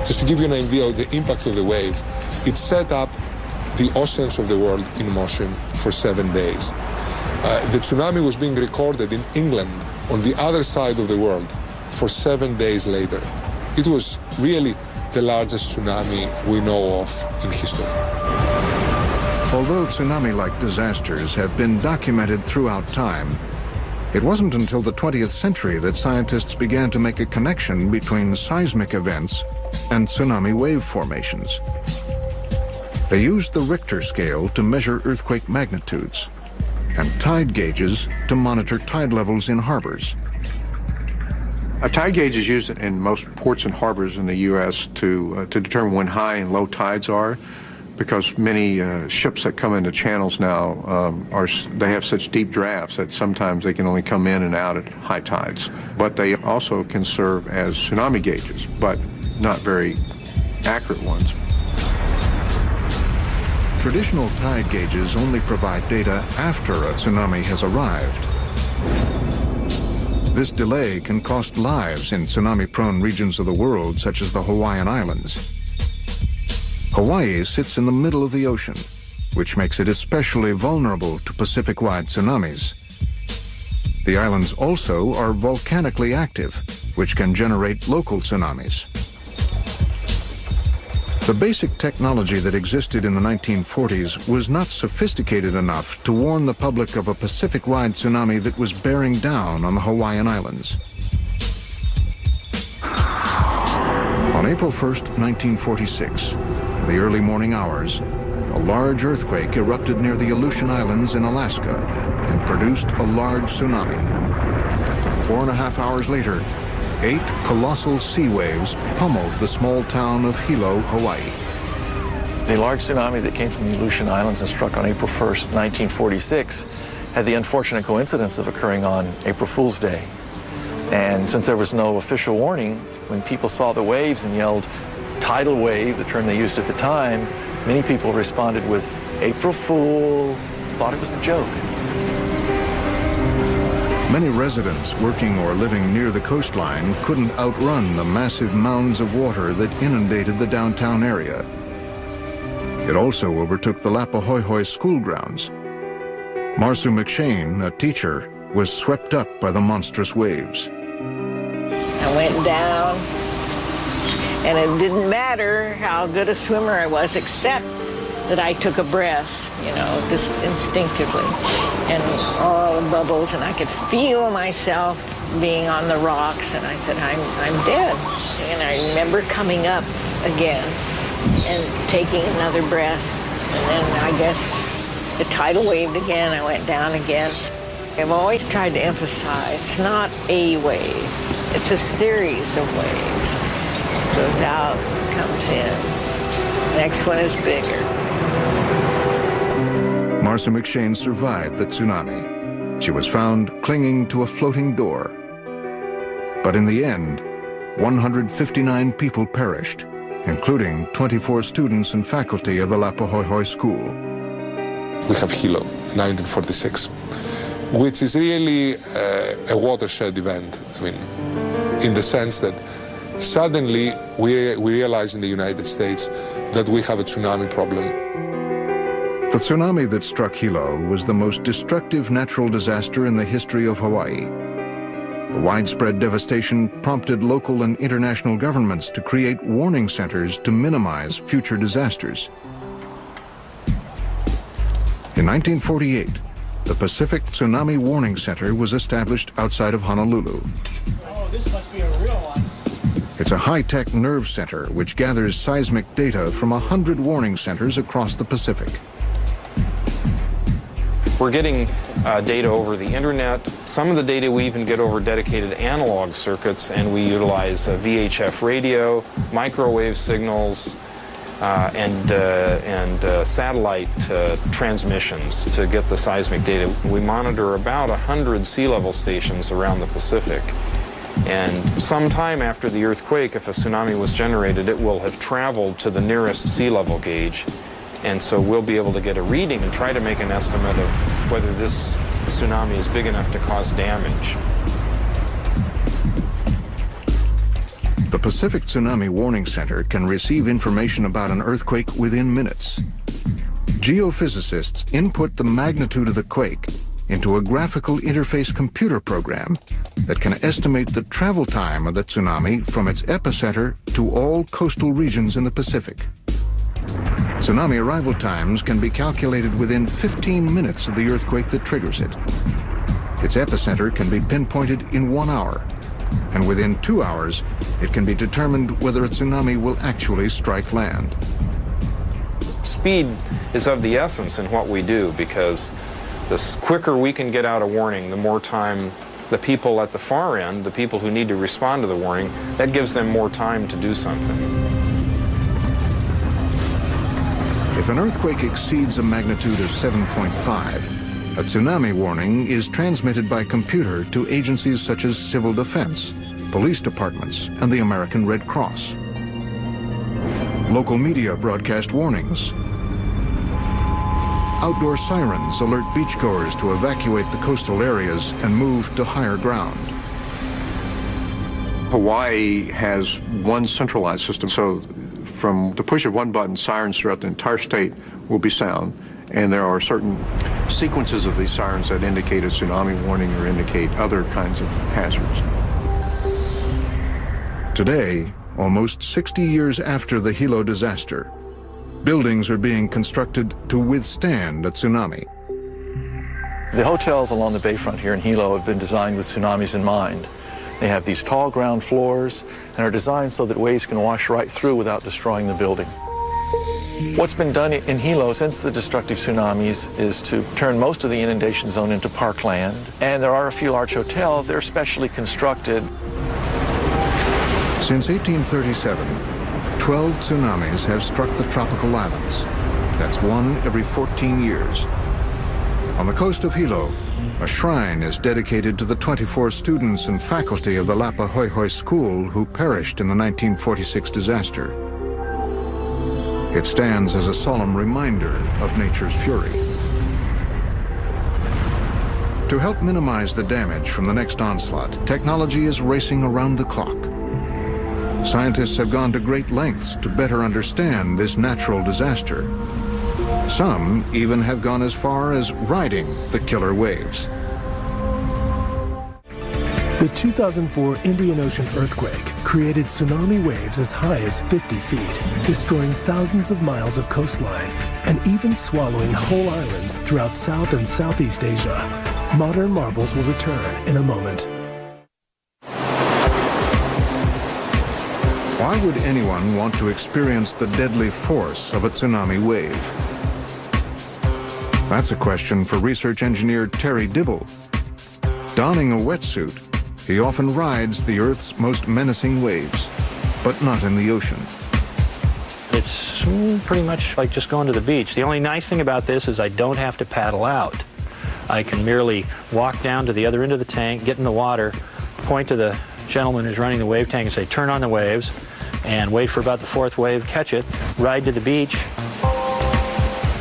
Just to give you an idea of the impact of the wave, it set up the oceans of the world in motion for 7 days. The tsunami was being recorded in England on the other side of the world for 7 days later. It was really the largest tsunami we know of in history. Although tsunami-like disasters have been documented throughout time, it wasn't until the 20th century that scientists began to make a connection between seismic events and tsunami wave formations. They used the Richter scale to measure earthquake magnitudes and tide gauges to monitor tide levels in harbors. A tide gauge is used in most ports and harbors in the U.S. to determine when high and low tides are, because many ships that come into channels now they have such deep drafts that sometimes they can only come in and out at high tides. But they also can serve as tsunami gauges, but not very accurate ones. Traditional tide gauges only provide data after a tsunami has arrived. This delay can cost lives in tsunami-prone regions of the world, such as the Hawaiian Islands. Hawaii sits in the middle of the ocean, which makes it especially vulnerable to Pacific-wide tsunamis. The islands also are volcanically active, which can generate local tsunamis. The basic technology that existed in the 1940s was not sophisticated enough to warn the public of a Pacific-wide tsunami that was bearing down on the Hawaiian Islands. On April 1st, 1946, in the early morning hours, a large earthquake erupted near the Aleutian Islands in Alaska and produced a large tsunami. 4.5 hours later, 8 colossal sea waves pummeled the small town of Hilo, Hawaii. The large tsunami that came from the Aleutian Islands and struck on April 1st, 1946, had the unfortunate coincidence of occurring on April Fool's Day. And since there was no official warning, when people saw the waves and yelled tidal wave, the term they used at the time, many people responded with April Fool, thought it was a joke. Many residents working or living near the coastline couldn't outrun the massive mounds of water that inundated the downtown area. It also overtook the Lapahoihoi school grounds. Marsu McShane, a teacher, was swept up by the monstrous waves. I went down, and it didn't matter how good a swimmer I was, except that I took a breath, you know, just instinctively, and all the bubbles, and I could feel myself being on the rocks, and I said, I'm dead. And I remember coming up again and taking another breath, and then I guess the tidal waved again, I went down again. I've always tried to emphasize, it's not a wave, it's a series of waves. It goes out, comes in, next one is bigger. Marsu McShane survived the tsunami. She was found clinging to a floating door. But in the end, 159 people perished, including 24 students and faculty of the Lapahoihoi school. We have Hilo, 1946, which is really a watershed event. I mean, in the sense that suddenly we realize in the United States that we have a tsunami problem. The tsunami that struck Hilo was the most destructive natural disaster in the history of Hawaii. The widespread devastation prompted local and international governments to create warning centers to minimize future disasters. In 1948, the Pacific Tsunami Warning Center was established outside of Honolulu. Oh, this must be a real one. It's a high-tech nerve center which gathers seismic data from 100 warning centers across the Pacific. We're getting data over the internet. Some of the data we even get over dedicated analog circuits, and we utilize VHF radio, microwave signals, and satellite transmissions to get the seismic data. We monitor about 100 sea level stations around the Pacific. And sometime after the earthquake, if a tsunami was generated, it will have traveled to the nearest sea level gauge. And so we'll be able to get a reading and try to make an estimate of whether this tsunami is big enough to cause damage. The The Pacific Tsunami Warning Center can receive information about an earthquake within minutes. Geophysicists input the magnitude of the quake into a graphical interface computer program that can estimate the travel time of the tsunami from its epicenter to all coastal regions in the Pacific. Tsunami arrival times can be calculated within 15 minutes of the earthquake that triggers it. Its epicenter can be pinpointed in 1 hour, and within 2 hours, it can be determined whether a tsunami will actually strike land. Speed is of the essence in what we do, because the quicker we can get out a warning, the more time the people at the far end, the people who need to respond to the warning, that gives them more time to do something. If an earthquake exceeds a magnitude of 7.5, a tsunami warning is transmitted by computer to agencies such as Civil Defense, police departments, and the American Red Cross. Local media broadcast warnings. Outdoor sirens alert beachgoers to evacuate the coastal areas and move to higher ground. Hawaii has one centralized system, so from the push of one button, sirens throughout the entire state will be sound, and there are certain sequences of these sirens that indicate a tsunami warning or indicate other kinds of hazards. Today, almost 60 years after the Hilo disaster, buildings are being constructed to withstand a tsunami. The hotels along the bayfront here in Hilo have been designed with tsunamis in mind. They have these tall ground floors and are designed so that waves can wash right through without destroying the building. What's been done in Hilo since the destructive tsunamis is to turn most of the inundation zone into parkland. And there are a few large hotels. They're specially constructed. Since 1837, 12 tsunamis have struck the tropical islands. That's one every 14 years. On the coast of Hilo, a shrine is dedicated to the 24 students and faculty of the Lapa Hoihoi School who perished in the 1946 disaster. It stands as a solemn reminder of nature's fury. To help minimize the damage from the next onslaught, technology is racing around the clock. Scientists have gone to great lengths to better understand this natural disaster. Some even have gone as far as riding the killer waves. The 2004 Indian Ocean earthquake created tsunami waves as high as 50 feet, destroying thousands of miles of coastline and even swallowing whole islands throughout South and Southeast Asia. Modern marvels will return in a moment. Why would anyone want to experience the deadly force of a tsunami wave? That's a question for research engineer Terry Dibble. Donning a wetsuit, he often rides the Earth's most menacing waves, but not in the ocean. It's pretty much like just going to the beach. The only nice thing about this is I don't have to paddle out. I can merely walk down to the other end of the tank, get in the water, point to the gentleman who's running the wave tank and say, turn on the waves, and wait for about the fourth wave, catch it, ride to the beach.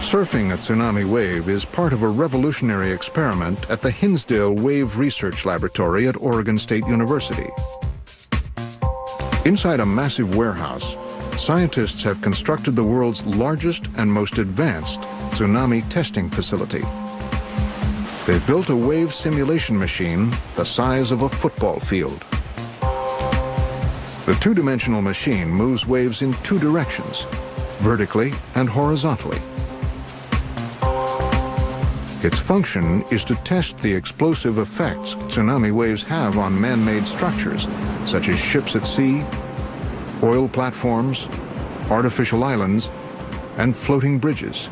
Surfing a tsunami wave is part of a revolutionary experiment at the Hinsdale Wave Research Laboratory at Oregon State University. Inside a massive warehouse, scientists have constructed the world's largest and most advanced tsunami testing facility. They've built a wave simulation machine the size of a football field. The two-dimensional machine moves waves in two directions, vertically and horizontally. Its function is to test the explosive effects tsunami waves have on man-made structures, such as ships at sea, oil platforms, artificial islands, and floating bridges.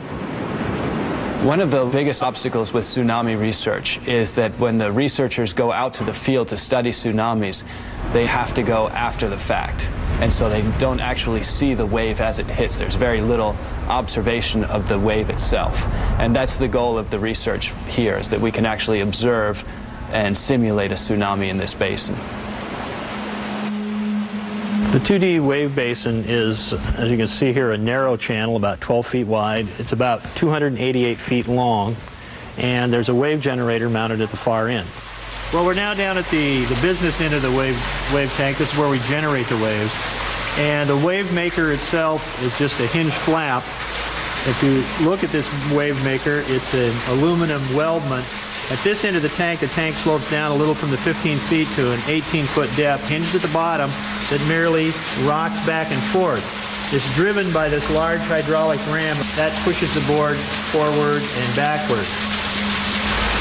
One of the biggest obstacles with tsunami research is that when the researchers go out to the field to study tsunamis, they have to go after the fact. And so they don't actually see the wave as it hits. There's very little observation of the wave itself. And that's the goal of the research here, is that we can actually observe and simulate a tsunami in this basin. The 2D wave basin is, as you can see here, a narrow channel about 12 feet wide. It's about 288 feet long, and there's a wave generator mounted at the far end. Well, we're now down at the business end of the wave tank. This is where we generate the waves. And the wave maker itself is just a hinged flap. If you look at this wave maker, it's an aluminum weldment. At this end of the tank slopes down a little from the 15 feet to an 18-foot depth, hinged at the bottom, that merely rocks back and forth. It's driven by this large hydraulic ram that pushes the board forward and backward.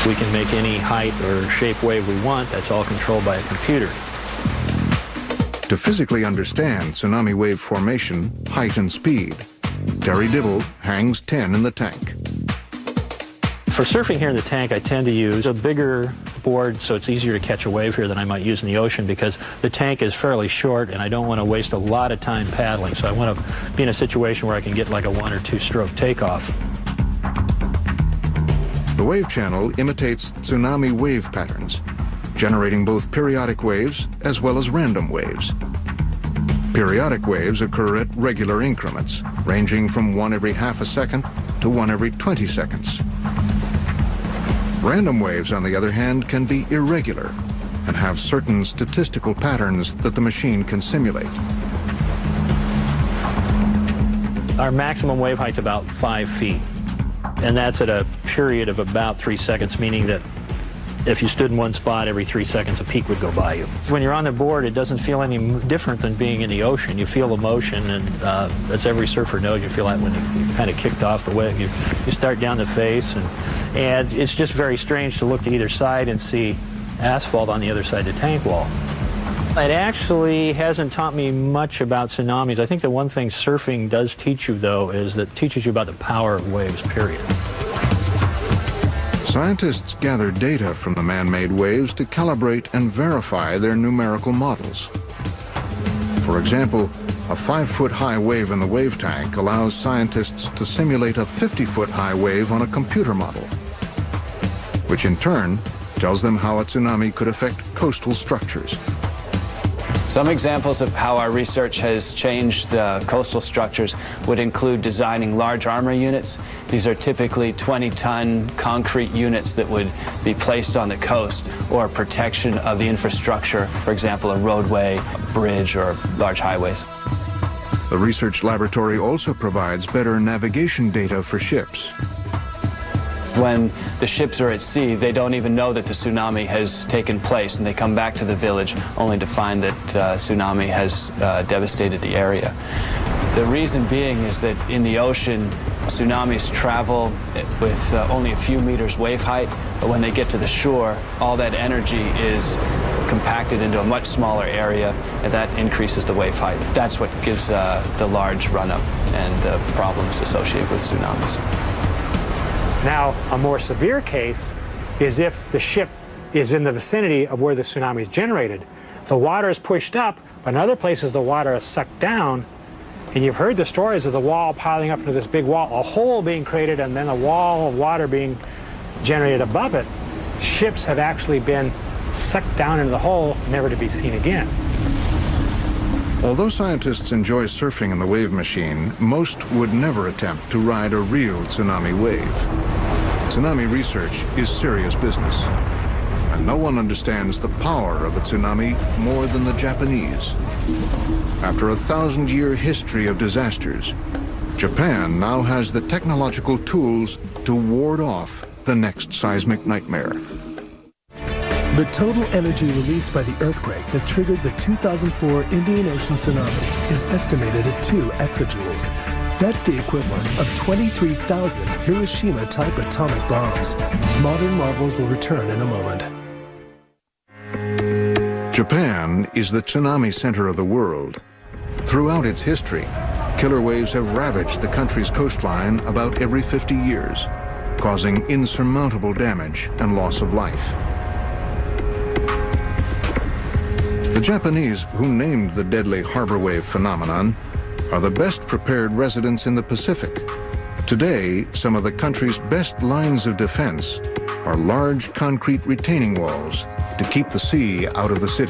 We can make any height or shape wave we want. That's all controlled by a computer. To physically understand tsunami wave formation, height, and speed, Terry Dibble hangs 10 in the tank. For surfing here in the tank, I tend to use a bigger board so it's easier to catch a wave here than I might use in the ocean because the tank is fairly short and I don't want to waste a lot of time paddling. So I want to be in a situation where I can get like a 1 or 2 stroke takeoff. The wave channel imitates tsunami wave patterns, generating both periodic waves as well as random waves. Periodic waves occur at regular increments, ranging from 1 every half a second to 1 every 20 seconds. Random waves, on the other hand, can be irregular and have certain statistical patterns that the machine can simulate. Our maximum wave height's about 5 feet, and that's at a period of about 3 seconds, meaning that if you stood in one spot, every 3 seconds a peak would go by you. When you're on the board, it doesn't feel any different than being in the ocean. You feel the motion, and as every surfer knows, you feel that when you kind of kicked off the wave. You start down the face, and it's just very strange to look to either side and see asphalt on the other side of the tank wall. It actually hasn't taught me much about tsunamis. I think the one thing surfing does teach you, though, is that it teaches you about the power of waves, period. Scientists gather data from the man-made waves to calibrate and verify their numerical models. For example, a 5-foot-high wave in the wave tank allows scientists to simulate a 50-foot-high wave on a computer model, which in turn tells them how a tsunami could affect coastal structures. Some examples of how our research has changed the coastal structures would include designing large armor units. These are typically 20-ton concrete units that would be placed on the coast, or protection of the infrastructure, for example, a roadway, a bridge, or large highways. The research laboratory also provides better navigation data for ships. When the ships are at sea, they don't even know that the tsunami has taken place, and they come back to the village only to find that tsunami has devastated the area. The reason being is that in the ocean, tsunamis travel with only a few meters wave height, but when they get to the shore, all that energy is compacted into a much smaller area, and that increases the wave height. That's what gives the large run-up and the problems associated with tsunamis. Now, a more severe case is if the ship is in the vicinity of where the tsunami is generated. The water is pushed up, but in other places the water is sucked down, and you've heard the stories of the wall piling up into this big wall, a hole being created, and then a wall of water being generated above it. Ships have actually been sucked down into the hole, never to be seen again. Although scientists enjoy surfing in the wave machine, most would never attempt to ride a real tsunami wave. Tsunami research is serious business, and no one understands the power of a tsunami more than the Japanese. After a 1,000-year history of disasters, Japan now has the technological tools to ward off the next seismic nightmare. The total energy released by the earthquake that triggered the 2004 Indian Ocean tsunami is estimated at 2 exajoules. That's the equivalent of 23,000 Hiroshima-type atomic bombs. Modern marvels will return in a moment. Japan is the tsunami center of the world. Throughout its history, killer waves have ravaged the country's coastline about every 50 years, causing insurmountable damage and loss of life. The Japanese, who named the deadly harbor wave phenomenon, are the best prepared residents in the Pacific. Today, some of the country's best lines of defense are large concrete retaining walls to keep the sea out of the city.